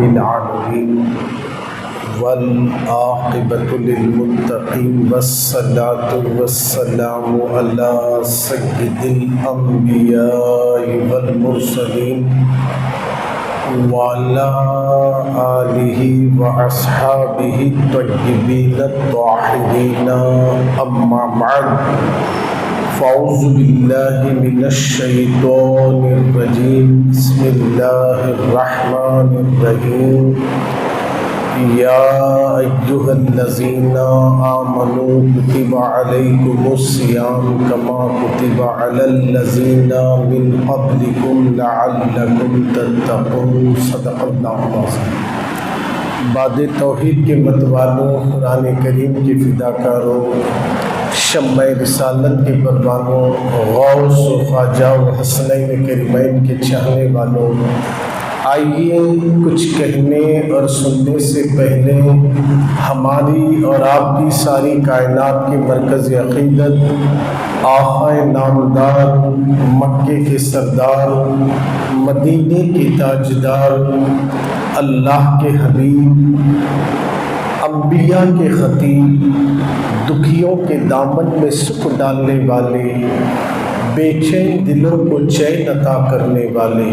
العالمين والعاقبة للمتقين والصلاة والسلام على سيد الأنبياء والمرسلين وعلى آله وأصحابه الطيبين الطاهرين أما بعد فأعوذ بالله من الشيطان الرجيم بسم الله الرحمن الرحيم يا أيها الذين آمنوا كتب عليكم الصيام كما كتب على الذين من قبلكم لعلكم تتقون صدق اللہ العظیم۔ بعد توحید کے متوالوں، قرآن کریم کے فداکاروں، شمع رسالت کے پروانوں، غوث و خواجہ و حسنین کریمین کے چاہنے والوں، آئیے کچھ کہنے اور سننے سے پہلے ہماری اور آپ کی ساری کائنات کے مرکز عقیدت، آقا نامدار، مکے کے سردار، مدینے کے تاجدار، اللہ کے حبیب، انبیاء کے خطیب، دکھیوں کے دامن میں سکھ ڈالنے والے، بے چین دلوں کو چین عطا کرنے والے،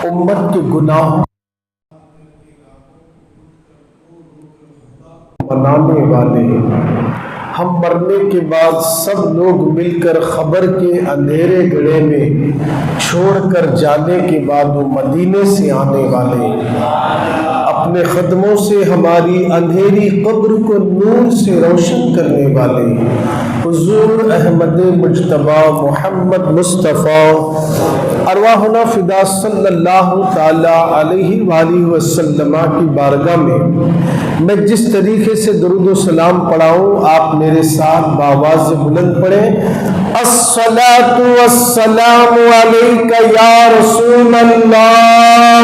امت کے گناہ منانے والے، ہم مرنے کے بعد سب لوگ مل کر خبر کے اندھیرے گڑھے میں چھوڑ کر جانے کے بعد وہ مدینے سے آنے والے، اپنے قدموں سے ہماری اندھیری قبر کو نور سے روشن کرنے والے حضور احمد مجتبی محمد مصطفیٰ ارواحنا فدا صلی اللہ تعالی علیہ وآلہ وسلم کی بارگاہ میں جس طریقے سے درود و سلام پڑھاؤں، آپ میرے ساتھ بآواز بلند پڑھیں۔ الصلاۃ والسلام علیک یا رسول اللہ،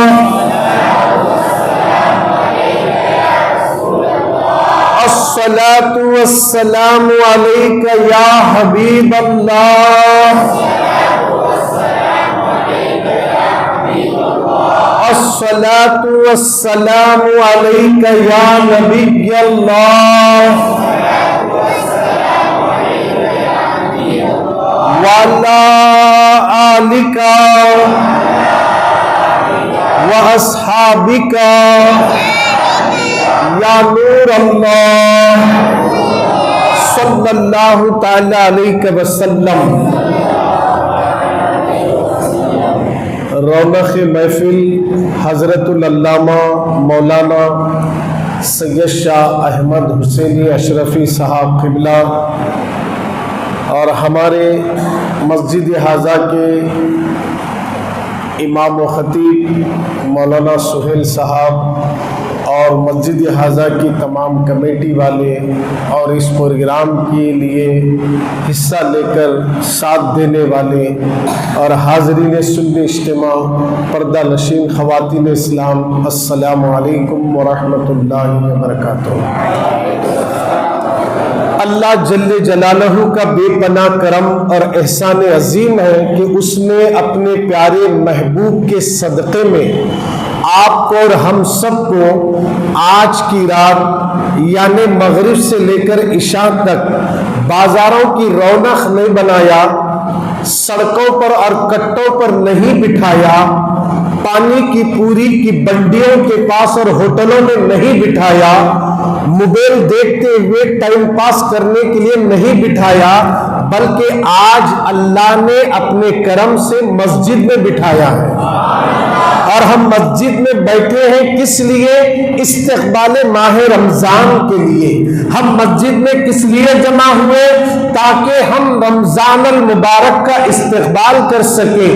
الصلاۃ والسلام علیک یا حبیب اللہ، الصلاۃ والسلام علیک یا نبی اللہ، وعلی آلک واصحابک یا نور اللہ صلی اللہ تعالی علیہ وسلم۔ رونق محفل حضرت العلامہ مولانا سید شاہ احمد حسینی اشرفی صاحب قبلہ اور ہمارے مسجد حاضہ کے امام و خطیب مولانا سہیل صاحب اور مسجد حاضہ کی تمام کمیٹی والے اور اس پروگرام کے لیے حصہ لے کر ساتھ دینے والے اور حاضرین سنی اجتماع، پردہ نشین خواتین اسلام، السلام علیکم ورحمۃ اللہ وبرکاتہ۔ اللہ جل جلالہ کا بے پناہ کرم اور احسان عظیم ہے کہ اس نے اپنے پیارے محبوب کے صدقے میں آپ کو اور ہم سب کو آج کی رات یعنی مغرب سے لے کر عشاء تک بازاروں کی رونق نہیں بنایا، سڑکوں پر اور کٹوں پر نہیں بٹھایا، پانی کی پوری کی بنڈیوں کے پاس اور ہوٹلوں میں نہیں بٹھایا، موبائل دیکھتے ہوئے ٹائم پاس کرنے کے لیے نہیں بٹھایا، بلکہ آج اللہ نے اپنے کرم سے مسجد میں بٹھایا ہے۔ اور ہم مسجد میں بیٹھے ہیں کس لیے؟ استقبال ماہ رمضان کے لیے۔ ہم مسجد میں کس لیے جمع ہوئے؟ تاکہ ہم رمضان المبارک کا استقبال کر سکیں۔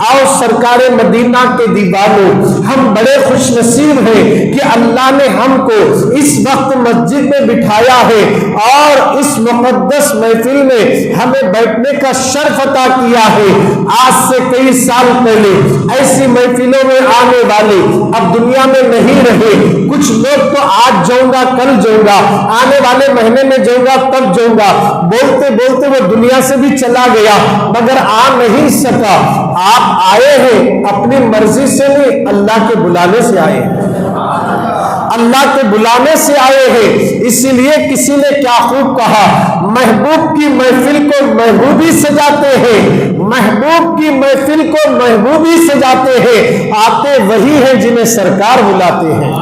آؤ سرکار مدینہ کے دیوانوں، ہم بڑے خوش نصیب ہیں کہ اللہ نے ہم کو اس وقت مسجد میں بٹھایا ہے اور اس مقدس محفل میں ہمیں بیٹھنے کا شرف عطا کیا ہے۔ آج سے کئی سال پہلے ایسی محفلوں میں آنے والے اب دنیا میں نہیں رہے. کچھ لوگ تو آج جاؤں گا کل جاؤں گا, آنے والے مہینے میں جاؤں گا تب جاؤں گا, بولتے بولتے وہ دنیا سے بھی چلا گیا مگر آ نہیں سکا. آپ آئے ہیں اپنی مرضی سے نہیں, اللہ کے بلانے سے آئے ہیں, اللہ کے بلانے سے آئے ہیں. اسی لیے کسی نے کیا خوب کہا, محبوب کی محفل کو محبوبی سجاتے ہیں, محبوب کی محفل کو محبوبی سجاتے ہیں. آتے وہی ہیں جنہیں سرکار بلاتے ہیں,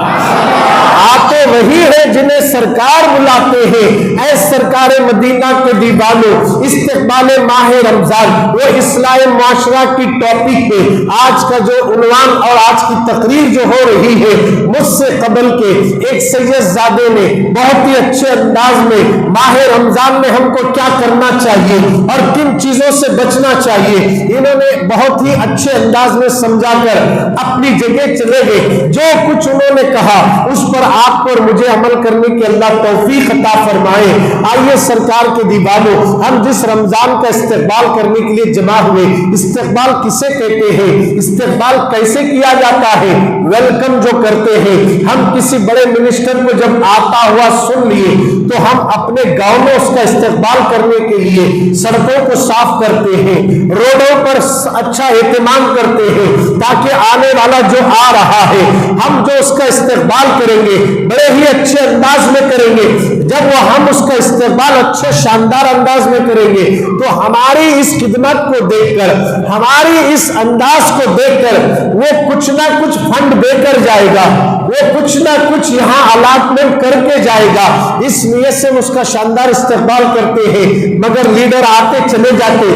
آتے وہی ہیں جنہیں سرکار بلاتے ہیں. اے سرکار مدینہ کے دیوانوں, استقبال ماہ رمضان وہ اصلاح معاشرہ کی ٹاپک پہ آج کا جو عنوان اور آج کی تقریر جو ہو رہی ہے, مجھ سے قبل کے ایک سید زادے نے بہت ہی اچھے انداز میں ماہ رمضان میں ہم کو کیا کرنا چاہیے اور کن چیزوں سے بچنا چاہیے, انہوں نے بہت ہی اچھے انداز میں سمجھا کر اپنی جگہ چلے گئے. جو کچھ انہوں نے کہا اس پر آپ کو اور مجھے عمل کرنے کی اللہ توفیق عطا فرمائے. آئیے سرکار کے دیوانوں, ہم جس رمضان کا استقبال کرنے کے لیے جمع ہوئے, استقبال کسے کہتے ہیں, استقبال کیسے کیا جاتا ہے, ویلکم جو کرتے ہیں. ہم کسی بڑے منسٹر کو جب آتا ہوا سن لیے تو ہم اپنے گاؤں میں اس کا استقبال کرنے کے لیے سڑکوں کو صاف کرتے ہیں, روڈوں پر اچھا اہتمام کرتے ہیں تاکہ آنے والا جو آ رہا ہے ہم جو اس کا استقبال کریں گے بڑے ہی اچھے انداز میں کریں گے. جب وہ ہم اس کا استقبال اچھے شاندار انداز میں کریں گے تو ہماری اس خدمت کو دیکھ کر, ہماری اس انداز کو دیکھ کر وہ کچھ نہ کچھ فنڈ دے کر جائے گا, وہ کچھ نہ کچھ یہاں الاٹمنٹ کر کے جائے گا. اس نیت سے اس کا شاندار استقبال کرتے ہیں. مگر لیڈر آتے چلے جاتے,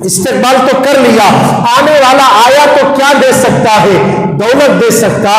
استقبال تو کر لیا, آنے والا آیا تو کیا دے سکتا ہے, دولت دے سکتا,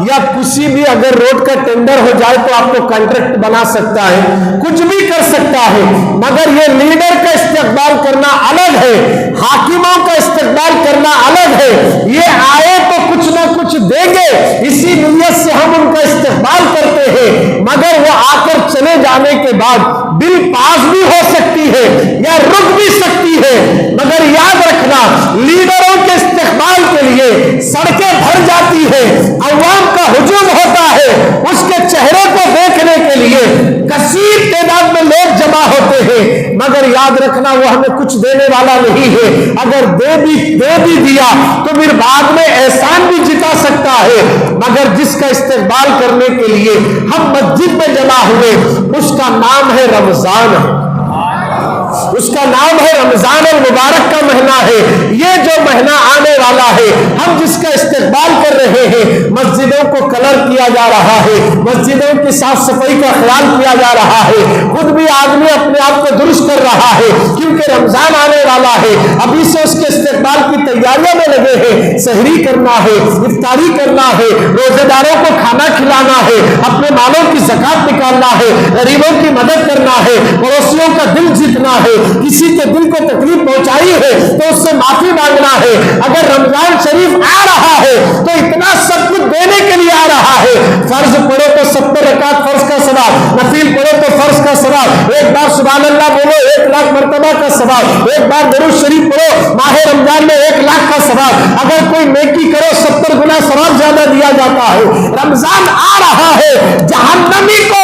یا کسی بھی اگر روڈ کا ٹینڈر ہو جائے تو آپ کو کانٹریکٹ بنا سکتا ہے, کچھ بھی کر سکتا ہے. مگر یہ لیڈر کا استقبال کرنا الگ ہے, حاکموں کا استقبال کرنا الگ ہے. یہ آئے تو کچھ نہ کچھ دیں گے, اسی نیت سے ہم ان کا استقبال کرتے ہیں. مگر وہ آ کر چلے جانے کے بعد بل پاس بھی ہو سکتی ہے یا رک بھی سکتی ہے. مگر یاد رکھنا, لیڈروں کے استقبال کے لیے سڑکیں بھر جاتی ہے, عوام کا ہجوم ہوتا ہے, اس کے چہرے کو دیکھنے کے لیے کثیر تعداد میں لوگ جمع ہوتے ہیں. مگر یاد رکھنا وہ ہمیں کچھ دینے والا نہیں ہے. اگر دے بھی دیا تو پھر بعد میں احسان بھی جتا سکتا ہے. مگر جس کا استقبال کرنے کے لیے ہم مسجد میں جمع ہوئے اس کا نام ہے رمضان, اس کا نام ہے رمضان المبارک کا مہینہ ہے. یہ جو مہینہ آنے والا ہے ہم جس کا استقبال کر رہے ہیں, مسجدوں کو کلر کیا جا رہا ہے, مسجدوں کی صاف صفائی کا خیال کیا جا رہا ہے, خود بھی آدمی اپنے آپ کو درست کر رہا ہے کیونکہ رمضان آنے والا ہے. ابھی سے اس کے استقبال کی تیاریوں میں لگے ہیں, سحری کرنا ہے, افطاری کرنا ہے, روزے داروں کو کھانا کھلانا ہے, اپنے مالوں کی زکات نکالنا ہے, غریبوں کی مدد کرنا ہے, پڑوسیوں کا دل جیتنا ہے, کسی کے دل کو تکلیف پہنچائی ہے تو اس سے معافی مانگنا ہے. اگر رمضان شریف آ رہا ہے تو اتنا سب کچھ دینے کے لیے آ رہا ہے. فرض پڑھو تو 70 رکعت فرض کا ثواب, نفل پڑھو تو فرض کا ثواب, ایک بار سبحان اللہ بولو 1 لاکھ مرتبہ کا ثواب, ایک بار درود شریف پڑھو ماہ رمضان میں 1 لاکھ کا ثواب. اگر کوئی نیکی کرو 70 گنا ثواب زیادہ دیا جاتا ہے. رمضان آ رہا ہے, جہنمی کو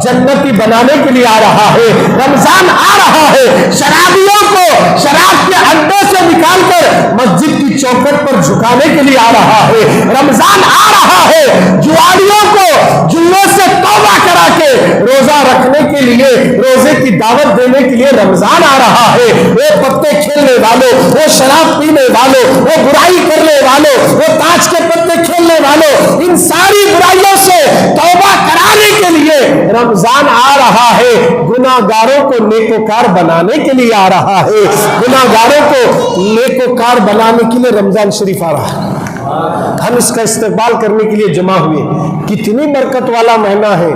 جنتی بنانے کے لیے آ رہا ہے. رمضان آ رہا ہے, شرابیوں کو شراب کے اڈے سے نکال کر مسجد کی چوکھٹ پر جھکانے کے لیے آ رہا ہے. رمضان آ رہا ہے, جواریوں کو جلوے سے توبہ کرا کے روزہ رکھنے کے لیے, روزے کی دعوت دینے کے لیے رمضان آ رہا ہے. وہ پتے کھیلنے والوں, وہ شراب پینے والوں, وہ برائی کرنے والوں, وہ تاش کے پتے کھیلنے والوں, ان ساری برائیوں سے توبہ کرانے کے لیے رمضان آ رہا ہے. گناہگاروں کو نیکوکار بنانے کے لیے آ رہا ہے, گناہگاروں کو نیکوکار بنانے کے لیے رمضان شریف آ رہا ہے. ہم اس کا استقبال کرنے کے لیے جمع ہوئے. کتنی برکت والا مہینہ ہے.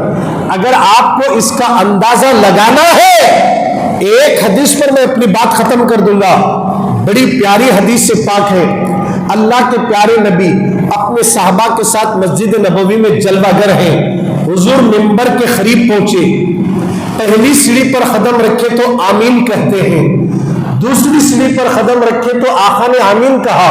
اگر آپ کو اس کا اندازہ لگانا ہے, ایک حدیث پر میں اپنی بات ختم کر دوں گا. بڑی پیاری حدیث سے پاک ہے. اللہ کے پیارے نبی اپنے صحابہ کے ساتھ مسجد نبوی میں جلوہ گر ہیں. حضور منبر کے قریب پہنچے, پہلی سیڑھی پر قدم رکھے تو آمین کہتے ہیں, دوسری سیڑھی پر قدم رکھے تو آقا نے آمین کہا,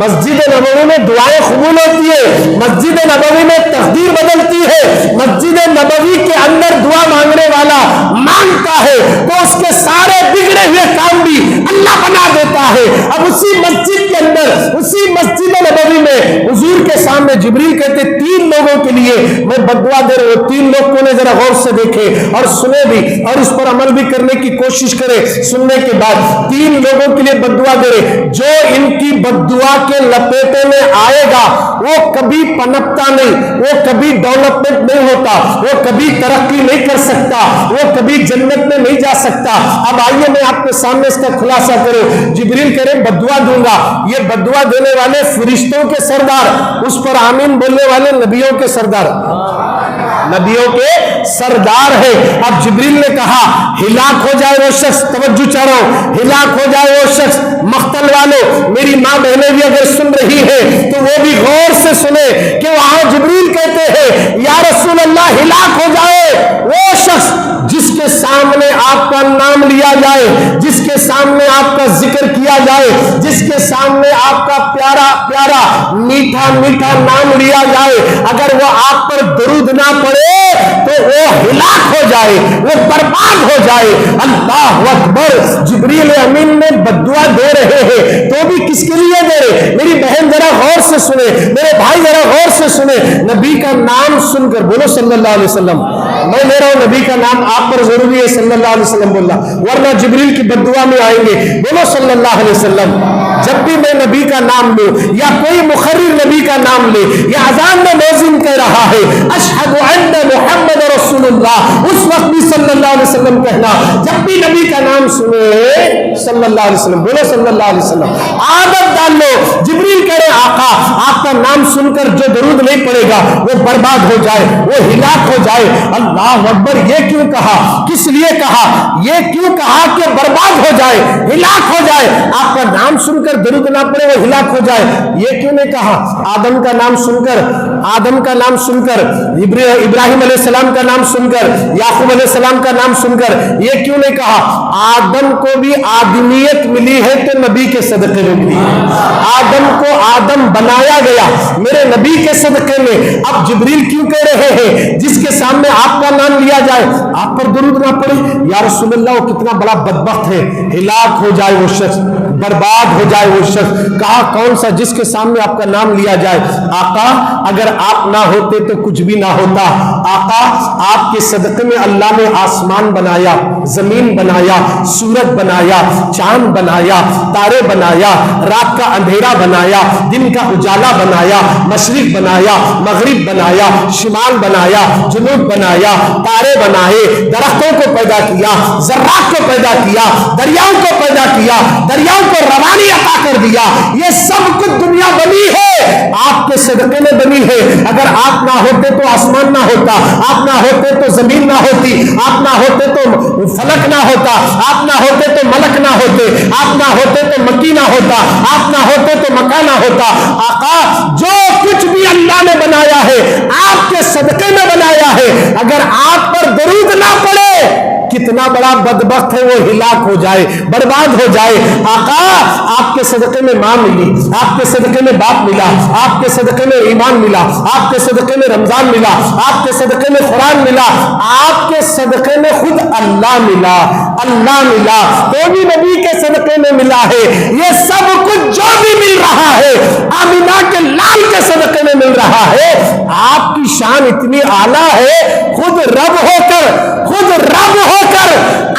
مسجد نبوی میں دعائیں قبول ہوتی ہے، مسجد نبوی میں تقدیر بدلتی ہے، مسجد نبوی کے اندر دعا مانگنے والا مانگتا ہے تو اس کے سارے بگڑے ہوئے کام بھی اللہ بنا دیتا ہے۔ اب اسی مسجد کے اندر، اسی مسجد نبوی میں حضور کے سامنے جبریل کہتے 3 لوگوں کے لیے میں بد دعا دے رہا ہوں۔ 3 لوگ کو نے ذرا غور سے دیکھے اور سنے بھی اور اس پر عمل بھی کرنے کی کوشش کرے۔ سننے کے بعد 3 لوگوں کے لیے بد دعا دے رہے، جو ان کی بد دعا کے لپیٹے میں آئے گا وہ کبھی پنپتا نہیں، وہ کبھی ڈیولپمنٹ نہیں ہوتا، وہ کبھی ترقی نہیں کر سکتا، وہ کبھی جنت میں نہیں جا سکتا۔ اب آئیے میں آپ کے سامنے اس کا خلاصہ کروں۔ جبریل کہہ رہے بد دعا دوں گا، یہ بد دعا دینے والے فرشتوں کے سردار، اس پر آمین بولنے والے نبیوں کے سردار، نبیوں کے سردار ہے۔ اب جبریل نے کہا ہلاک ہو جائے وہ شخص، توجہ چاہ رہا ہوں، ہلاک ہو جائے وہ شخص، مقتل والوں میری ماں بہنیں بھی اگر سن رہی ہیں تو وہ بھی غور سے سنے کہ وہاں جبریل کہتے ہیں یا رسول اللہ ہلاک ہو جائے وہ شخص جس کے سامنے آپ کا نام لیا جائے، جس کے سامنے آپ کا ذکر کیا جائے، جس کے سامنے آپ کا پیارا پیارا میٹھا میٹھا نام لیا جائے، اگر وہ آپ پر درود نہ پڑے تو وہ ہلاک ہو جائے، وہ برباد ہو جائے۔ اللہ اکبر، جبریل امین نے بد دعا دے رہے ہیں تو بھی کس کے لیے دے رہے؟ میری بہن ذرا غور سے سنے، میرے بھائی ذرا غور سے سنے، نبی کا نام سن کر بولو صلی اللہ علیہ وسلم۔ میں لے رہا ہوں نبی کا نام، آپ پر ضروری ہے صلی اللہ علیہ وسلم بولنا، ورنہ جبریل کی بد دعا میں آئیں گے۔ بولو صلی اللہ علیہ وسلم۔ جب بھی میں نبی کا نام لوں یا کوئی مقرر نبی کا نام لے یا اذان میں مؤذن کہہ رہا ہے اشہد ان محمد رسول اللہ، اس وقت بھی صلی اللہ علیہ وسلم کہنا۔ جب بھی نبی کا نام سنے صلی اللہ علیہ وسلم، بولو صلی اللہ علیہ وسلم۔ عادت ڈال لو، جبریل کہہ رہے آقا آپ کا نام سن کر جو درود نہیں پڑے گا وہ برباد ہو جائے، وہ ہلاک ہو جائے۔ اللہ اکبر، یہ کیوں کہا؟ کس لیے کہا؟ یہ کیوں کہا کہ برباد ہو جائے، ہلاک ہو جائے؟ آپ کا نام سن کر درود نہ پڑے وہ ہلاک ہو جائے، یہ کیوں نہیں کہا؟ آدم کا نام سن کر، آدم کا نام سن کر، ابراہیم علیہ السلام کا نام سن کر، یعقوب علیہ السلام کا نام سن کر یہ کیوں نہیں کہا؟ آدم کو بھی آدمیت ملی ہے تو نبی کے صدقے میں ملی ہے۔ آدم کو آدم بنایا گیا میرے نبی کے صدقے میں۔ اب جبریل کیوں کہہ رہے ہیں جس کے سامنے آپ کا نام لیا جائے آپ پر درود نہ پڑے؟ یا رسول اللہ وہ کتنا بڑا بدبخت ہے، ہلاک ہو جائے وہ شخص، برباد ہو جائے وہ شخص۔ کہا کون سا؟ جس کے سامنے آپ کا نام لیا جائے۔ آقا اگر آپ نہ ہوتے تو کچھ بھی نہ ہوتا، آقا آپ کے صدقے میں اللہ نے آسمان بنایا، زمین بنایا، سورج بنایا، چاند بنایا، تارے بنایا، رات کا اندھیرا بنایا، دن کا اجالا بنایا، مشرق بنایا، مغرب بنایا، شمال بنایا، جنوب بنایا، تارے بنائے، درختوں کو پیدا کیا، ذرات کو پیدا کیا، دریاؤں کو پیدا کیا، دریاؤں کو روانی عطا کر دیا۔ یہ سب کچھ دنیا بنی ہے آپ کے صدقے میں بنی ہے۔ اگر آپ نہ ہوتے تو آسمان نہ ہوتا، آپ نہ ہوتے تو زمین نہ ہوتی، آپ نہ ہوتے تو فلک نہ ہوتا، آپ نہ ہوتے تو ملک نہ ہوتے، آپ نہ ہوتے تو مکی نہ ہوتا، آپ نہ ہوتے تو مکہ نہ ہوتا۔ آقا جو کچھ بھی اللہ نے بنایا ہے آپ کے صدقے میں بنایا ہے، اگر آپ پر درود نہ پڑے کتنا بڑا بدبخت ہے وہ ہلاک ہو جائے، برباد ہو جائے۔ آقا آپ کے صدقے میں ماں ملی، آپ کے صدقے میں باپ ملا، آپ کے صدقے میں ایمان ملا، آپ کے صدقے میں رمضان ملا، آپ کے صدقے میں قرآن ملا، آپ کے صدقے میں خود اللہ ملا، اللہ ملا، تو بھی نبی کے صدقے میں ملا ہے۔ یہ سب کچھ جو بھی مل رہا ہے آمینہ کے لال کے صدقے میں مل رہا ہے۔ آپ کی شان اتنی اعلیٰ ہے، خود رب ہو کر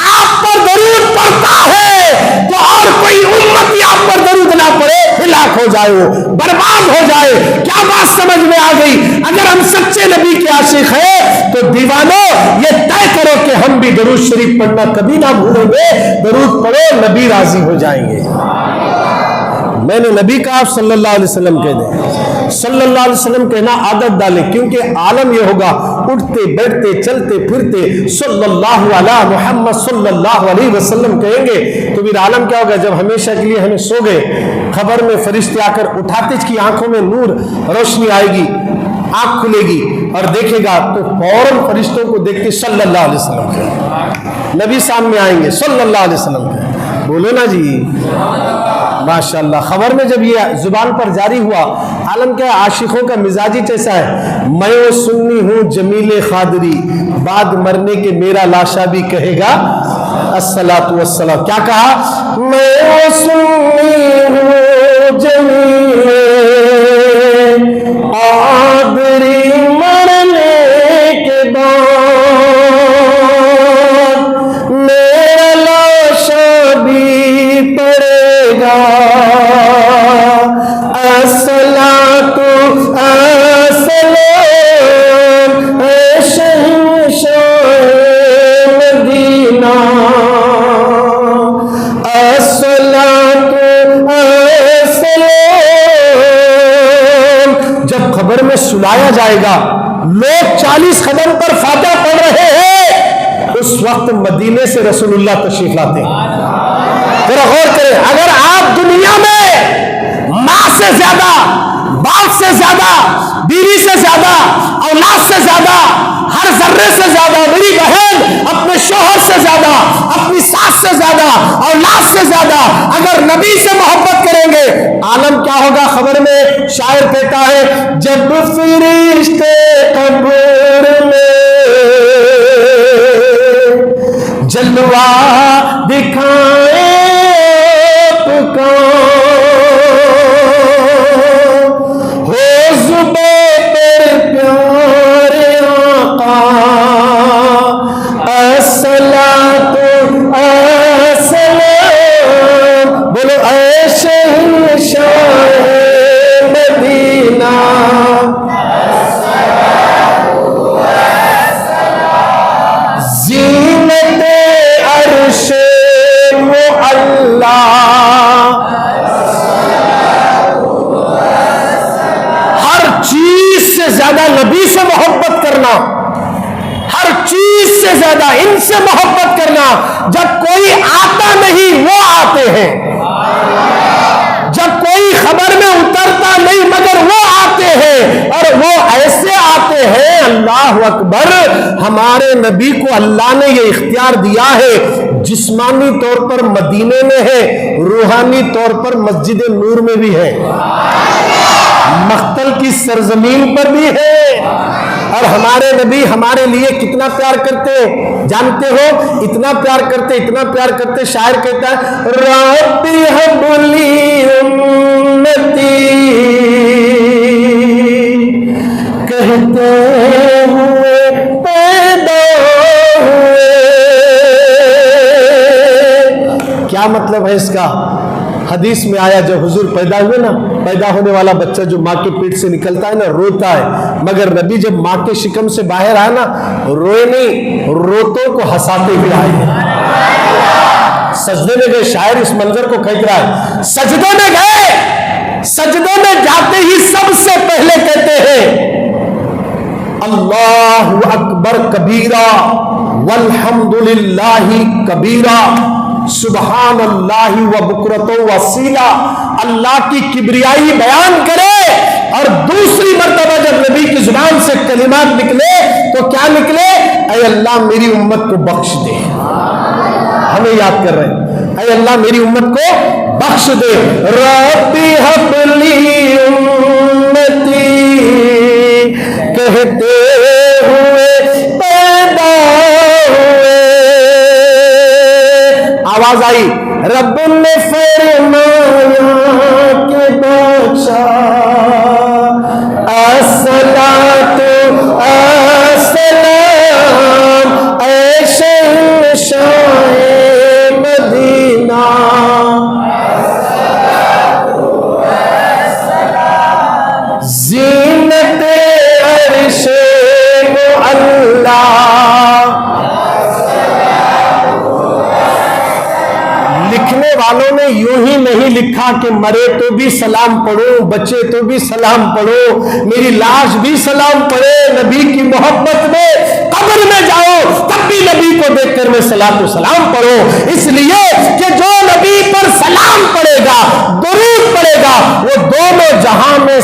آپ پر درود پڑتا ہے تو اور کوئی امت آپ پر درود نہ پڑے ہلاک ہو جائے، وہ برباد ہو جائے۔ کیا بات سمجھ میں آ گئی؟ اگر ہم سچے نبی کے عاشق ہیں تو دیوانوں یہ طے کرو کہ ہم بھی درود شریف پڑھنا کبھی نہ بھولیں گے۔ درود پڑھو، نبی راضی ہو جائیں گے۔ میں نے نبی کا آپ صلی اللہ علیہ وسلم کہہ دیں، صلی اللہ علیہ وسلم کہنا عادت ڈالیں، کیونکہ عالم یہ ہوگا اٹھتے بیٹھتے چلتے پھرتے صلی اللہ علیہ محمد صلی اللہ علیہ وسلم کہیں گے تو پھر عالم کیا ہوگا؟ جب ہمیشہ کے لیے ہمیں سو گئے خبر میں فرشتے آ کر اٹھاتے کی آنکھوں میں نور روشنی آئے گی، آنکھ کھلے گی اور دیکھے گا تو فوراً فرشتوں کو دیکھ کے صلی اللہ علیہ وسلم کہیں، نبی سامنے آئیں گے صلی اللہ علیہ وسلم کہیں، بولو نا جی۔ ماشاءاللہ. خبر میں جب یہ زبان پر جاری ہوا، عالم کیا ہے، عاشقوں کا مزاج ہی کیسا ہے. میں وہ سنی ہوں جمیل قادری، بعد مرنے کے میرا لاشا بھی کہے گا الصلاۃ والسلام. کیا کہا؟ میں وہ سنی ہوں جمیل قادری، مرنے کے بعد میرا لاشا بھی پڑے گا الصلاۃ والسلام اے شہنشاہ مدینہ، الصلاۃ والسلام. جب خبر میں سنایا جائے گا، لوگ 40 قدم پر فاتحہ پڑھ رہے ہیں، اس وقت مدینے سے رسول اللہ تشریف لاتے ہیں. ذرا غور کریں، اگر آپ دنیا میں ماں سے زیادہ، باپ سے زیادہ، بیوی سے زیادہ، اولاد سے زیادہ، ہر ذرے سے زیادہ، میری بہن اپنے شوہر سے زیادہ، اپنی ساس سے زیادہ، اولاد سے زیادہ اگر نبی سے محبت کریں گے، عالم کیا ہوگا؟ خبر میں شاعر کہتا ہے، جب فرشتے قبر میں جلوہ دکھائے آپ کا، ہو زباں پر پیارے آقا الصلاۃ والسلام، بولو اے شہنشاہ مدینہ، زینت عرش معلا، ہر چیز سے زیادہ نبی سے محبت کرنا، ہر چیز سے زیادہ ان سے محبت کرنا. جب کوئی آتا نہیں وہ آتے ہیں، جب کوئی خبر میں اترتا نہیں مگر وہ آتے ہیں، اور وہ ایسے آتے ہیں، اللہ اکبر. ہمارے نبی کو اللہ نے یہ اختیار دیا ہے، جسمانی طور پر مدینے میں ہے، روحانی طور پر مسجد نور میں بھی ہے، مقتل کی سرزمین پر بھی ہے. اور ہمارے نبی ہمارے لیے کتنا پیار کرتے جانتے ہو؟ اتنا پیار کرتے، اتنا پیار کرتے، شاعر کہتا ہے، ربی حب لی امتی، کہتے ہوئے پیدا ہوئے. کیا مطلب ہے اس کا؟ حدیث میں آیا جب حضور پیدا ہوئے نا، پیدا ہونے والا بچہ جو ماں کے پیٹ سے نکلتا ہے نا روتا ہے، مگر نبی جب ماں کے شکم سے باہر آئے نا روئے نہیں، روتوں کو ہنساتے ہوئے آئے. سجدے میں گئے، شاعر اس منظر کو کہہ رہا ہے، سجدے میں گئے، سجدے میں جاتے ہی سب سے پہلے کہتے ہیں اللہ اکبر کبیرہ والحمد للہ کبیرہ سبحان اللہ و بکرۃ و اصیلا. اللہ کی کبریائی بیان کرے. اور دوسری مرتبہ جب نبی کی زبان سے کلمات نکلے تو کیا نکلے؟ اے اللہ میری امت کو بخش دے. ہمیں یاد کر رہے ہیں، اے اللہ میری امت کو بخش دے. ربی حب لی امتی، کہتے ہوئے پیدا ہوئے. آواز آئی، رب نے فرمایا کہ بخشا الصلاۃ والسلام اے شہنشاہ مدینہ. زینت عرش معلا. لکھنے والوں نے یوں ہی نہیں لکھا کہ مرے تو بھی سلام پڑھو، بچے تو بھی سلام پڑھو، میری لاش بھی سلام پڑھے. نبی کی محبت میں قبر میں جاؤ تب بھی نبی کو دیکھ کر میں صلاۃ و سلام پڑھو، اس لیے کہ جو نبی پر سلام پڑھے گا، درود پڑھے گا، وہ دونوں جہاں میں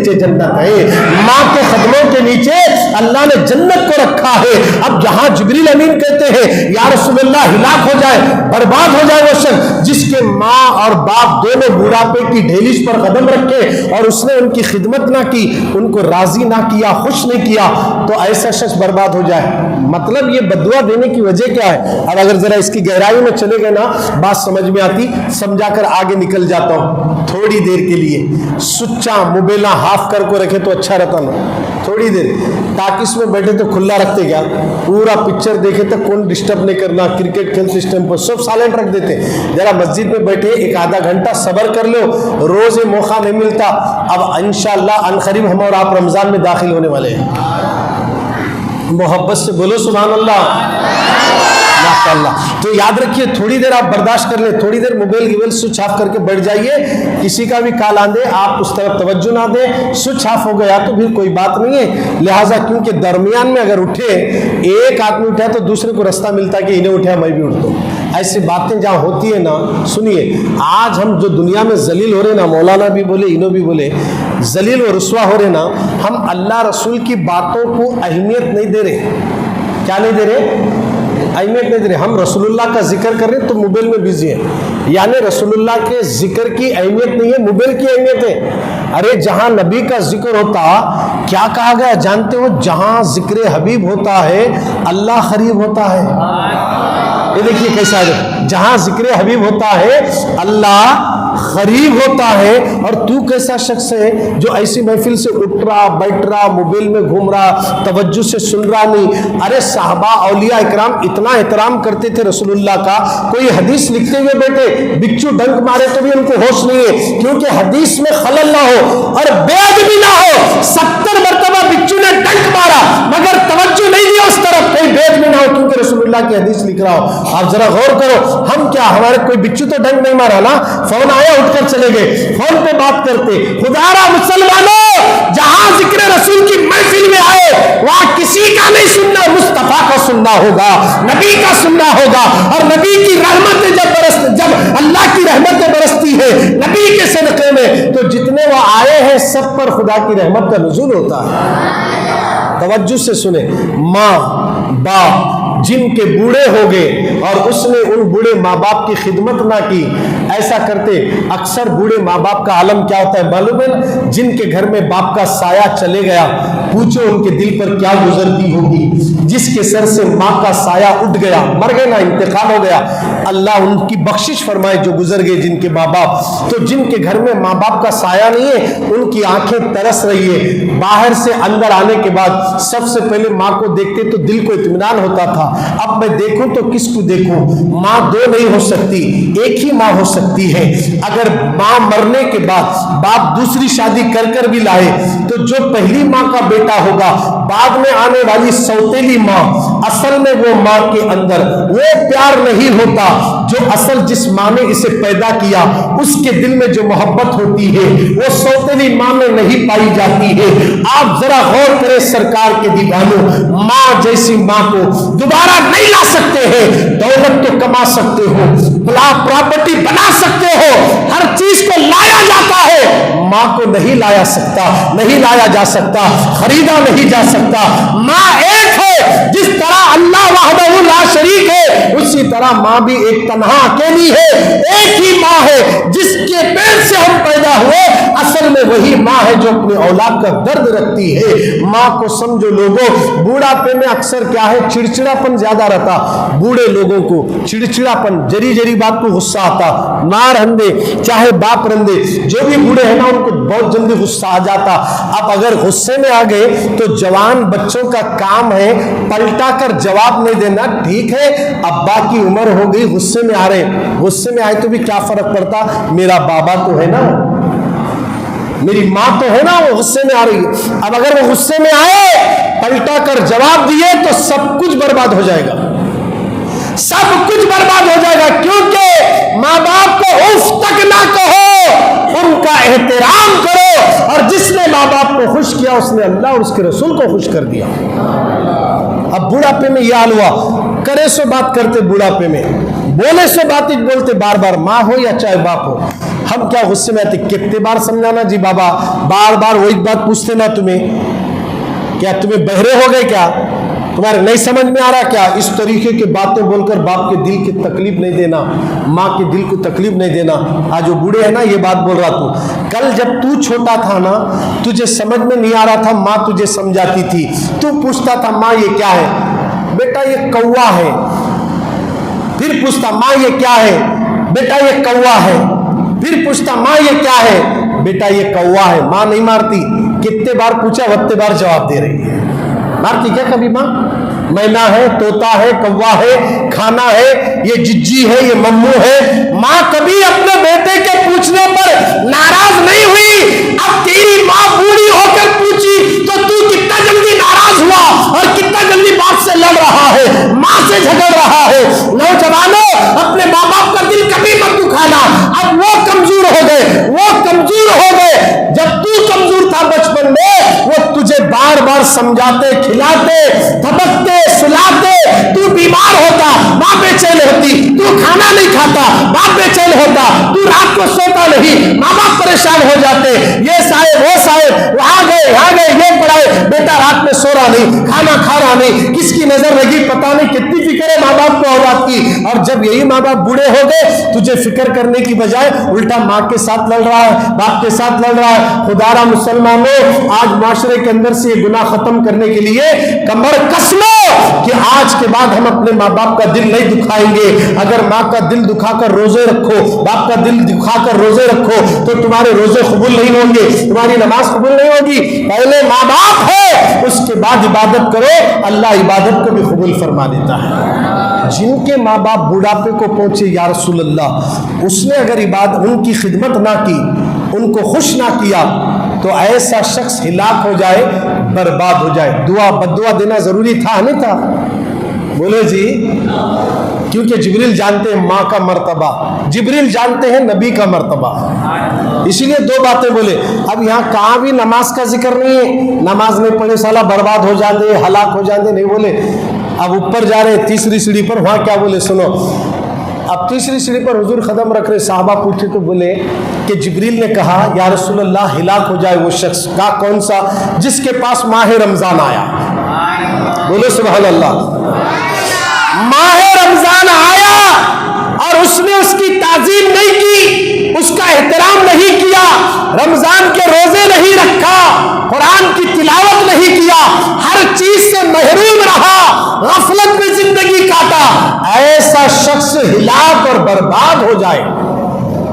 نیچے جنت ہے، ماں کے قدموں کے نیچے اللہ نے جنت کو رکھا ہے۔ اب جہاں جبریل امین کہتے ہیں یا رسول اللہ ہلاک ہو جائے، برباد ہو جائے وہ شخص جس کے ماں اور باپ دونوں بڑھاپے کی ڈھیلش پر قدم رکھے اور اس نے ان کی خدمت نہ کی، ان کو راضی نہ کیا، خوش نہیں کیا، تو ایسا شخص برباد ہو جائے۔ مطلب یہ بدعا دینے کی وجہ کیا ہے؟ اب اگر ذرا اس کی گہرائی میں چلے گئے نا بات سمجھ میں آتی، سمجھا کر آگے نکل جاتا ہوں۔ تھوڑی دیر کے لیے سچا موبائل ہاف کر کو رکھے تو اچھا رہتا نا، تھوڑی دیر ٹاکس میں بیٹھے تو کھلا رکھتے کیا، پورا پکچر دیکھے تو کون ڈسٹرب نہیں کرنا، کرکٹ کھیلتے اس ٹائم پر سب سائلنٹ رکھ دیتے، ذرا مسجد میں بیٹھے ایک آدھا گھنٹہ صبر کر لو، روز یہ موقع نہیں ملتا۔ اب انشاءاللہ عنقریب ہم اور آپ رمضان میں داخل ہونے والے ہیں، محبت سے بولو سبحان اللہ، ماشاءاللہ۔ تو یاد رکھیے تھوڑی دیر آپ برداشت کر لیں، تھوڑی دیر موبائل سوئچ آف کر کے بیٹھ جائیے، کسی کا بھی کال آندے آپ اس طرف توجہ نہ دیں، سوئچ آف ہو گیا تو پھر کوئی بات نہیں ہے، لہٰذا کیونکہ درمیان میں اگر اٹھے ایک آدمی اٹھا تو دوسرے کو رستہ ملتا کہ انہیں اٹھا میں بھی اٹھتا ہوں۔ ایسی باتیں جہاں ہوتی ہیں نا، سنیے آج ہم جو دنیا میں ذلیل ہو رہے نا، مولانا بھی بولے انہوں بھی بولے، ذلیل و رسوا ہو رہے نا، ہم اللہ رسول کی باتوں کو اہمیت نہیں دے رہے۔ کیا نہیں دے رہے؟ اہمیت نہیں دے رہے۔ ہم رسول اللہ کا ذکر کر رہے ہیں تو موبائل میں بزی ہیں، یعنی رسول اللہ کے ذکر کی اہمیت نہیں ہے، موبائل کی اہمیت ہے۔ ارے جہاں نبی کا ذکر ہوتا کیا کہا گیا جانتے ہو؟ جہاں ذکر حبیب ہوتا ہے اللہ قریب ہوتا ہے۔ یہ دیکھیے کیسا ہے، جہاں ذکر حبیب ہوتا ہے اللہ قریب ہوتا ہے۔ اور تو کیسا شخص ہے جو ایسی محفل سے اٹھ رہا بیٹھ رہا موبائل میں گھوم رہا توجہ سے سن رہا نہیں؟ ارے صحابہ اولیاء اکرام اتنا احترام کرتے تھے رسول اللہ کا، کوئی حدیث لکھتے ہوئے بیٹھے بچو ڈنک مارے تو بھی ان کو ہوش نہیں ہے، کیونکہ حدیث میں خلل نہ ہو اور بے ادبی نہ ہو۔ 70 مرتبہ بچو نے ڈنک مارا مگر توجہ نہیں دی اس طرف، کوئی بے ادبی نہ ہو کیونکہ رسول اللہ کی حدیث لکھ رہا ہو۔ آپ ذرا غور کرو، ہم کیا ہمارے کوئی بچو تو ڈنک نہیں مارا نا، فون آیا اٹھ کر چلے گئے، فون پہ بات کرتے۔ خدارا مسلمانوں جہاں ذکر رسول کی محفل میں آئے وہاں کسی کا نہیں سننا، مصطفیٰ کا سننا ہوگا، نبی کا سننا ہوگا۔ اور نبی کی رحمتیں جب اللہ کی رحمتیں برستی ہے نبی کے صدقے میں تو جتنے وہ آئے ہیں سب پر خدا کی رحمت کا نزول ہوتا ہے۔ توجہ سے سنیں، ماں باپ جن کے بوڑھے ہو گئے اور اس نے ان بوڑھے ماں باپ کی خدمت نہ کی، ایسا کرتے اکثر بوڑھے ماں باپ کا عالم کیا ہوتا ہے معلوم ہے؟ جن کے گھر میں باپ کا سایہ چلے گیا پوچھو ان کے دل پر کیا گزرتی ہوگی۔ جس کے سر سے ماں کا سایہ اٹھ گیا، مر گئے نا، انتقال ہو گیا، اللہ ان کی بخشش فرمائے جو گزر گئے جن کے ماں باپ۔ تو جن کے گھر میں ماں باپ کا سایہ نہیں ہے ان کی آنکھیں ترس رہی ہے، باہر سے اندر آنے کے بعد سب سے پہلے ماں کو دیکھتے تو دل کو اطمینان ہوتا تھا، اب میں دیکھوں تو کس کو دیکھوں؟ ماں دو نہیں ہو سکتی، ایک ہی ماں ہو سکتی ہے۔ اگر ماں مرنے کے بعد باپ دوسری شادی کر بھی لائے تو جو پہلی ماں کا بیٹا ہوگا بعد میں آنے والی سوتیلی ماں، اصل میں وہ ماں کے اندر وہ پیار نہیں ہوتا جو اصل جس ماں نے اسے پیدا کیا اس کے دل میں جو محبت ہوتی ہے وہ سوتیلی ماں میں نہیں پائی جاتی ہے۔ آپ ذرا غور کریں سرکار کے دیوانوں، ماں جیسی ماں کو دوبارہ نہیں لا سکتے ہیں۔ دولت تو کما سکتے ہو، پراپرٹی بنا سکتے ہو، ہر چیز کو لایا جاتا ہے، ماں کو نہیں لایا سکتا، نہیں لایا جا سکتا، خریدا نہیں جا سکتا۔ ماں ایک ہے، جس طرح اللہ وحدہ لا شریک ہے اسی طرح ماں بھی ایک تنہا اکیلی ہے، ایک ہی ماں ہے جس کے پیٹ سے ہم پیدا ہوئے، اصل میں وہی ماں ہے جو اپنے اولاد کا درد رکھتی ہے۔ ماں کو سمجھو لوگوں، بوڑھاپے میں اکثر کیا ہے چڑچڑاپن زیادہ رہتا، بوڑھے لوگوں کو چڑچڑاپن، جری جری بات کو غصہ آتا، ماں رہندے چاہے باپ رہندے، جو بھی بوڑھے ہیں نا ان کو بہت جلدی غصہ آ جاتا۔ اب اگر غصے میں آ گئے تو جوان بچوں کا کام ہے پلٹا کر جواب نہیں دینا، ٹھیک ہے ابا کی عمر ہو گئی غصے میں آ رہے، غصے میں آئے تو بھی کیا فرق پڑتا، میرا بابا تو ہے نا، میری ماں تو ہے نا، وہ غصے میں آ رہی ہے۔ اب اگر وہ غصے میں آئے پلٹا کر جواب دیے تو سب کچھ برباد ہو جائے گا، سب کچھ برباد ہو جائے گا، کیونکہ ماں باپ کو اف تک نہ کہو، ان کا احترام کرو، اور جس نے ماں باپ کو خوش کیا اس نے اللہ اور اس کے رسول کو خوش کر دیا۔ اب بوڑھاپے میں یہ حال ہوا، کرے سو بات کرتے بوڑھاپے میں، بولے سو بات بولتے بار بار، ماں ہو یا چاہے باپ ہو، ہم کیا غصے میں آتے, کتنے بار سمجھانا جی بابا, بار بار وہی بات پوچھتے نا تمہیں, کیا تمہیں بہرے ہو گئے, کیا تمہارے نہیں سمجھ میں آ رہا کیا؟ اس طریقے کی باتیں بول کر باپ کے دل کی تکلیف نہیں دینا, ماں کے دل کو تکلیف نہیں دینا. آج جو بوڑھے ہیں نا, یہ بات بول رہا تو, کل جب تو چھوٹا تھا نا, تجھے سمجھ میں نہیں آ رہا تھا, ماں تجھے سمجھاتی تھی, تو پوچھتا تھا ماں یہ کیا ہے, بیٹا یہ کوا ہے. پھر پوچھتا ماں یہ کیا ہے, بیٹا یہ کوا ہے. پھر پوچھتا ماں یہ کیا ہے, بیٹا یہ کوا ہے. ماں نہیں مارتی, کتنے بار پوچھا اتنے بار جواب دے رہی ہے. مارتی کیا کبھی ماں؟ مینا ہے, طوطا ہے, کوا ہے, کھانا ہے, یہ ججی ہے, یہ ممو ہے. ماں کبھی اپنے بیٹے کے پوچھنے پر ناراض نہیں ہوئی. اب تیری ماں بوڑھی ہو کر پوچھی تو کتنا جلدی ناراض ہوا اور کتنا جلدی باپ سے لڑ رہا ہے, ماں سے جھگڑ رہا ہے. نوجوانوں, اپنے ماں باپ کا دل کبھی مت دکھانا. اب وہ کمزور ہو گئے, وہ کمزور ہو گئے. جب تو کمزور تھا بچپن میں, وہ تجھے بار بار سمجھاتے, کھلاتے, دھبکتے, سلاتے. تو بیمار ہوتا, ماں بے چین ہوتی. تو کھانا نہیں کھاتا, باپ بے چین ہوتا. تو رات کو سوتا نہیں, ماں باپ پریشان ہو جاتے. یہ صاحب, وہ صاحب, وہاں گئے, یہاں گئے, یہ پڑھائے, بیٹا رات میں سو رہا نہیں, کھانا کھا رہا نہیں, کس کی نظر لگی پتا نہیں. کتنی فکر ہے ماں باپ کو اولاد کی. اور جب یہی ماں باپ بوڑھے ہو گئے, تجھے فکر کرنے کی بجائے الٹا ماں کے ساتھ لڑ رہا ہے, باپ کے ساتھ لڑ رہا ہے. خدا را مسلمانوں, آج معاشرے کے اندر سے یہ گناہ ختم کرنے کے لیے کمر کس لو کہ آج کے بعد ہم اپنے ماں باپ کا دل نہیں دکھائیں گے. اگر ماں کا دل دکھا کر روزے رکھو, باپ کا دل دکھا کر روزے رکھو, تو تمہارے روزے قبول نہیں ہوں گے, تمہاری نماز قبول نہیں ہوگی. پہلے ماں باپ ہے, اس کے بعد عبادت کرو, اللہ عبادت کو بھی قبول فرما دیتا ہے. جن کے ماں باپ بڑھاپے کو پہنچے, یا رسول اللہ, اس نے اگر ان کی خدمت نہ کی, ان کو خوش نہ کیا, تو ایسا شخص ہلاک ہو جائے, برباد ہو جائے. بدعا دینا ضروری تھا نہیں تھا؟ بولے جی, کیونکہ جبریل جانتے ہیں ماں کا مرتبہ, جبریل جانتے ہیں نبی کا مرتبہ, اسی لیے دو باتیں بولے. اب یہاں کہاں بھی نماز کا ذکر نہیں ہے, نماز نہیں پڑھے سالہ برباد ہو جاندے, ہلاک ہو جاندے, نہیں بولے. اب اوپر جا رہے تیسری سیڑھی پر, وہاں کیا بولے سنو. اب تیسری سیڑھی پر حضور قدم رکھ رہے, صحابہ پوچھے تو بولے کہ جبریل نے کہا یا رسول اللہ ہلاک ہو جائے وہ شخص. کہا کون سا؟ جس کے پاس ماہ رمضان آیا. بولے سبحان اللہ. ماہ رمضان آیا اور اس نے اس کی تعظیم نہیں کی, اس کا احترام نہیں کیا, رمضان کے روزے نہیں رکھا, قرآن کی تلاوت نہیں کیا, ہر چیز سے محروم رہا, غفلت میں زندگی کاٹا, ایسا شخص ہلاک اور برباد ہو جائے.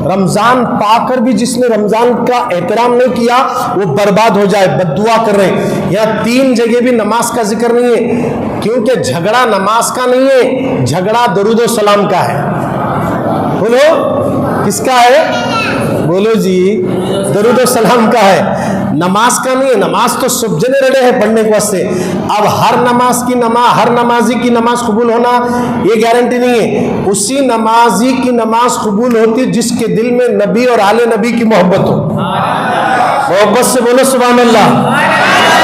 رمضان پا کر بھی جس نے رمضان کا احترام نہیں کیا, وہ برباد ہو جائے. بددعا کر رہے ہیں. یہاں 3 جگہ بھی نماز کا ذکر نہیں ہے, کیونکہ جھگڑا نماز کا نہیں ہے, جھگڑا درود و سلام کا ہے. بولو کس کا ہے؟ بولو جی, درود و سلام کا ہے, نماز کا نہیں ہے. نماز تو سب جنے رڑے ہیں پڑھنے کو واسطے. اب ہر نمازی کی نماز قبول ہونا یہ گارنٹی نہیں ہے. اسی نمازی کی نماز قبول ہوتی جس کے دل میں نبی اور آل نبی کی محبت ہو. محبت سے بولو سبحان اللہ.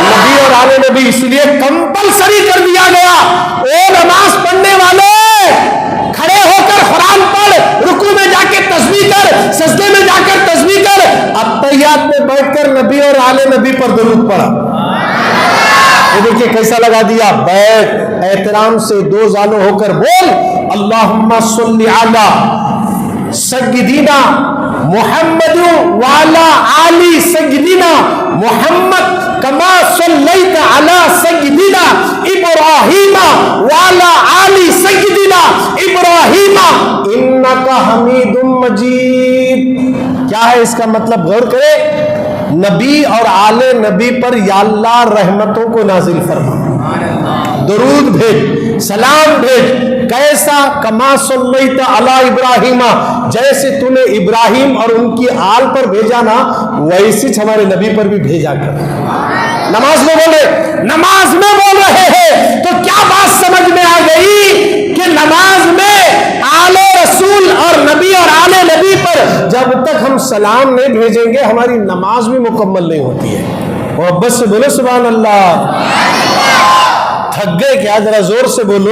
نبی اور آل نبی, اس لیے کمپلسری کر دیا گیا. اے نماز پڑھنے والے, کھڑے ہو کر قرآن پڑھ, رکوع میں جا کے تسبیح کر, سجدے میں جا کر تسبیح کر, اتحیات میں بیٹھ کر نبی اور آل نبی پر درود پڑھا. یہ دیکھیے کیسا لگا دیا. بیٹھ, احترام سے 2 زانو ہو کر بول اللہم صلی علی سیدنا محمد وعلی آل سیدنا محمد کما صلیت علی سیدنا ابراہیم وعلی آل سیدنا ابراہیم انک حمید مجید. کیا ہے اس کا مطلب؟ غور کرے. نبی اور آل نبی پر یا اللہ رحمتوں کو نازل فرما, درود بھیج, سلام بھیج. کیسا؟ کما صلیت علی ابراہیم, جیسے تو نے ابراہیم اور ان کی آل پر بھیجا نا, ویسے ہمارے نبی پر بھی بھیجا کر. نماز میں بولے, نماز میں بول رہے ہیں تو کیا بات سمجھ میں آ گئی کہ نماز میں آل رسول اور نبی اور آل نبی پر جب تک ہم سلام نہیں بھیجیں گے ہماری نماز بھی مکمل نہیں ہوتی ہے. محبت سے بولو سبحان اللہ. تھک گئے کیا؟ ذرا زور سے بولو.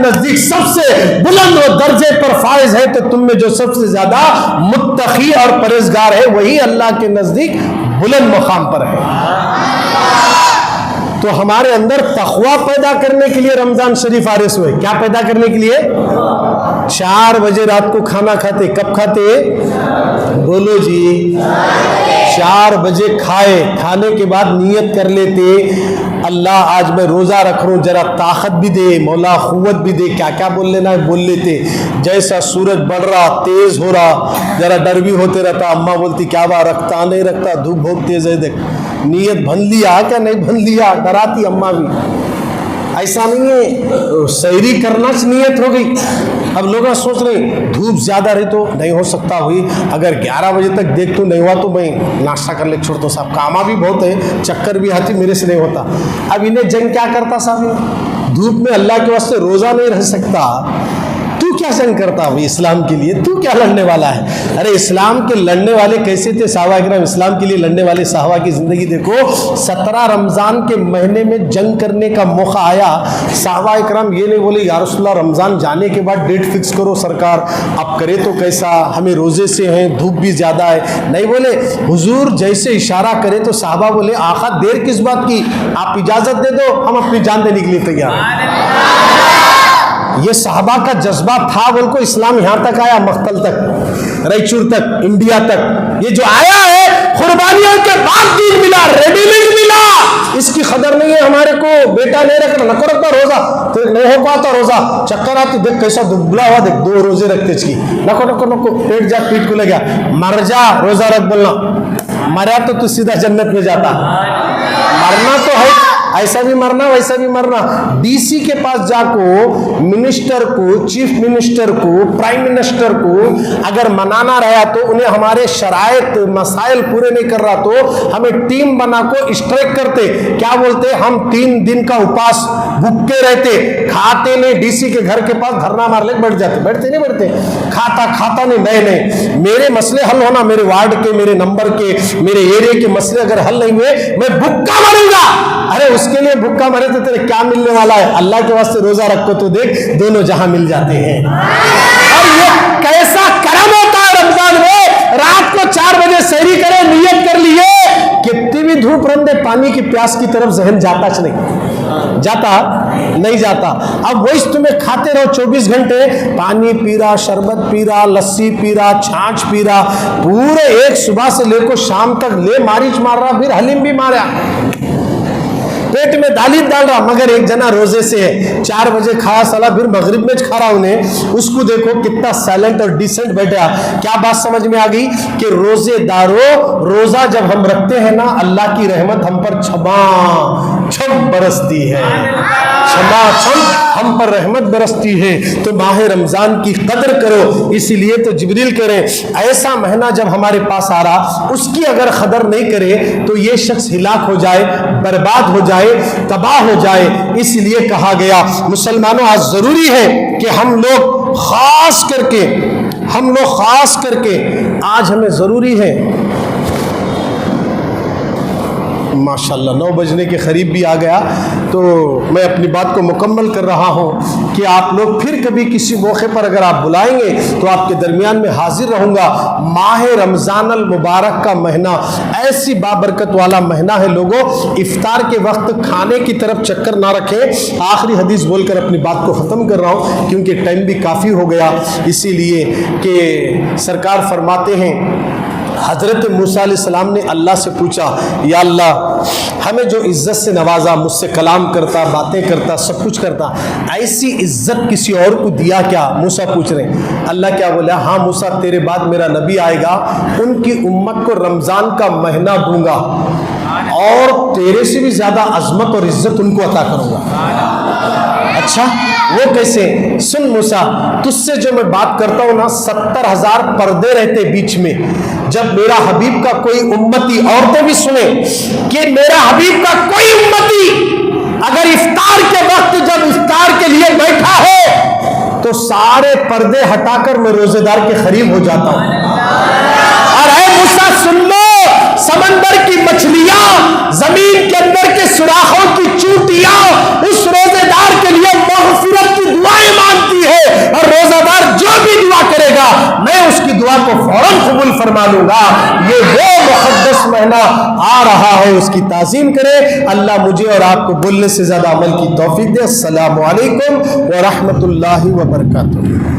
نزدیک سب سے بلند و درجے پر فائز ہے تو تم میں جو سب سے زیادہ متقی اور پرہیزگار ہے وہی اللہ کے نزدیک بلند مقام پر ہے۔ تو ہمارے اندر تقویٰ پیدا کرنے کے لیے رمضان شریف آرس ہوئے۔ کیا پیدا کرنے کے لیے؟ 4 بجے رات کو کھانا کھاتے، کب کھاتے؟ بولو جی، 4 بجے کھائے، کھانے کے بعد نیت کر لیتے اللہ آج میں روزہ رکھ رہا ہوں، ذرا طاقت بھی دے مولا، قوت بھی دے، کیا کیا بول لینا ہے بول لیتے۔ جیسا سورج بڑھ رہا، تیز ہو رہا، ذرا ڈر بھی ہوتے رہتا، اماں بولتی کیا بات رکھتا نہیں رکھتا، دھوپ بہت تیز ہے، دیکھ نیت بھن لیا کیا نہیں بھن لیا، ڈراتی اماں بھی۔ ایسا نہیں ہے، سحری کرنا نیت ہو گئی۔ اب لوگ سوچ رہے دھوپ زیادہ رہی تو نہیں ہو سکتا ہوئی، اگر 11 بجے تک دیکھ تو نہیں ہوا تو میں ناشتہ کر لے چھوڑ دو صاحب، کاما بھی بہت ہے، چکر بھی آتی، میرے سے نہیں ہوتا۔ اب انہیں جنگ کیا کرتا صاحب؟ دھوپ میں اللہ کے واسطے روزہ نہیں رہ سکتا، تو کیا جنگ کرتا ہوئی اسلام کے لیے؟ تو کیا لڑنے والا ہے؟ ارے اسلام کے لڑنے والے کیسے تھے صحابہ کرام؟ اسلام کے لیے لڑنے والے صحابہ کی زندگی دیکھو۔ 17 رمضان کے مہینے میں جنگ کرنے کا موقع آیا، صحابہ کرام یہ نہیں بولے یا رسول اللہ رمضان جانے کے بعد ڈیٹ فکس کرو سرکار، اب کرے تو کیسا، ہمیں روزے سے ہیں، دھوپ بھی زیادہ ہے، نہیں بولے۔ حضور جیسے اشارہ کرے تو صحابہ بولے آقا دیر کس بات کی، آپ اجازت دے دو، ہم اپنی جان دینے کے لیے تیار ہیں۔ یہ صحابہ کا جذبہ تھا، بول کو اسلام یہاں تک آیا، مختل تک، رائچور تک، انڈیا تک، یہ جو آیا ہے قربانیوں کے بعد دین ملا، ریڈی میڈ ملا، اس کی قدر نہیں ہے ہمارے کو۔ بیٹا نہیں رکھنا، نہ رکھتا روزہ، تو نہیں ہو پاتا روزہ، چکر آتی، دیکھ کیسا دبلا ہوا، دیکھ 2 روزے رکھتے اس کی، نکو پیٹ جا، پیٹ کو لگا، مر جا روزہ رکھ بولنا، مرا تو سیدھا جنت میں جاتا، مرنا تو ہے، ایسا بھی مرنا ویسا بھی مرنا۔ ڈی سی کے پاس جا کو منسٹر کو، چیف منسٹر کو، پرائم منسٹر کو اگر منانا رہا تو انہیں ہمارے شرائط مسائل پورے نہیں کر رہا تو ہمیں ٹیم بنا کو اسٹرائک کرتے، کیا بولتے؟ ہم 3 دن کا اپاس بھوکے رہتے، کھاتے نہیں، ڈی سی کے گھر کے پاس دھرنا مار لے بیٹھ جاتے، بیٹھتے نہیں بیٹھتے، کھاتا نہیں، میرے مسئلے حل ہونا، میرے وارڈ کے، میرے نمبر کے، میرے ایریا کے مسئلے اگر حل نہیں ہوئے میں بھوکا مروں گا۔ ارے اس کے لیے بھوکا مرے تو تیرے کیا ملنے والا ہے؟ اللہ کے واسطے روزہ رکھو تو دیکھ دونوں جہاں مل جاتے ہیں۔ اور یہ کیسا کرم ہوتا ہے رمضان میں، رات کو 4 بجے سحری کرے، نیت کر لیے، کتنی بھی دھوپ رندے، پانی کی پیاس کی طرف ذہن جاتا نہیں جاتا۔ اب وہی تمہیں کھاتے رہو 24 گھنٹے، پانی پی رہا، شربت پی رہا، لسی پی رہا، چھاچھ پی رہا، پورے ایک صبح سے لے کو شام تک لے مارچ مار رہا، پھر حلیم بھی مارا، پیٹ میں دالیں ڈال رہا، مگر ایک جنا روزے سے ہے، 4 بجے کھایا سالا، پھر مغرب میں کھا رہا انہیں، اس کو دیکھو کتنا سائلنٹ اور ڈیسنٹ بیٹھا۔ کیا بات سمجھ میں آ گئی کہ روزے دارو، روزہ جب ہم رکھتے ہیں نا، اللہ کی رحمت ہم پر چھم برستی ہے، چھم ہم پر رحمت برستی ہے۔ تو ماہ رمضان کی قدر کرو، اسی لیے تو جبریل کریں ایسا مہینہ جب ہمارے پاس آ رہا، اس کی اگر قدر نہیں کرے تو یہ شخص ہلاک ہو جائے، برباد ہو جائے، تباہ ہو جائے۔ اس لیے کہا گیا مسلمانوں آج ضروری ہے کہ ہم لوگ خاص کر کے آج ہمیں ضروری ہے، ماشاءاللہ 9 بجنے کے قریب بھی آ گیا، تو میں اپنی بات کو مکمل کر رہا ہوں کہ آپ لوگ پھر کبھی کسی موقع پر اگر آپ بلائیں گے تو آپ کے درمیان میں حاضر رہوں گا۔ ماہ رمضان المبارک کا مہینہ ایسی بابرکت والا مہینہ ہے، لوگوں افطار کے وقت کھانے کی طرف چکر نہ رکھیں۔ آخری حدیث بول کر اپنی بات کو ختم کر رہا ہوں کیونکہ ٹائم بھی کافی ہو گیا، اسی لیے کہ سرکار فرماتے ہیں حضرت موسیٰ علیہ السلام نے اللہ سے پوچھا، یا اللہ ہمیں جو عزت سے نوازا، مجھ سے کلام کرتا، باتیں کرتا، سب کچھ کرتا، ایسی عزت کسی اور کو دیا کیا؟ موسیٰ پوچھ رہے ہیں۔ اللہ کیا بولا؟ ہاں موسیٰ تیرے بعد میرا نبی آئے گا، ان کی امت کو رمضان کا مہینہ دوں گا اور تیرے سے بھی زیادہ عظمت اور عزت ان کو عطا کروں گا۔ اچھا وہ کیسے؟ سن موسیٰ، تجھ سے جو میں بات کرتا ہوں نا، 70,000 پردے رہتے بیچ میں، جب میرا حبیب کا کوئی امتی، عورتیں بھی سنیں کہ میرا حبیب کا کوئی امتی اگر افطار کے وقت جب افطار کے لیے بیٹھا ہے تو سارے پردے ہٹا کر میں روزے دار کے قریب ہو جاتا ہوں۔ اور اے موسیٰ سن لو، سمندر کی مچھلیاں، زمین کے اندر کے سوراخوں کی چونٹیاں اس روزے دار کے لیے مغفرت کی دعائیں فرما لوں گا۔ یہ وہ مقدس مہینہ آ رہا ہے، اس کی تعظیم کریں۔ اللہ مجھے اور آپ کو بولنے سے زیادہ عمل کی توفیق دے۔ السلام علیکم ورحمۃ اللہ وبرکاتہ۔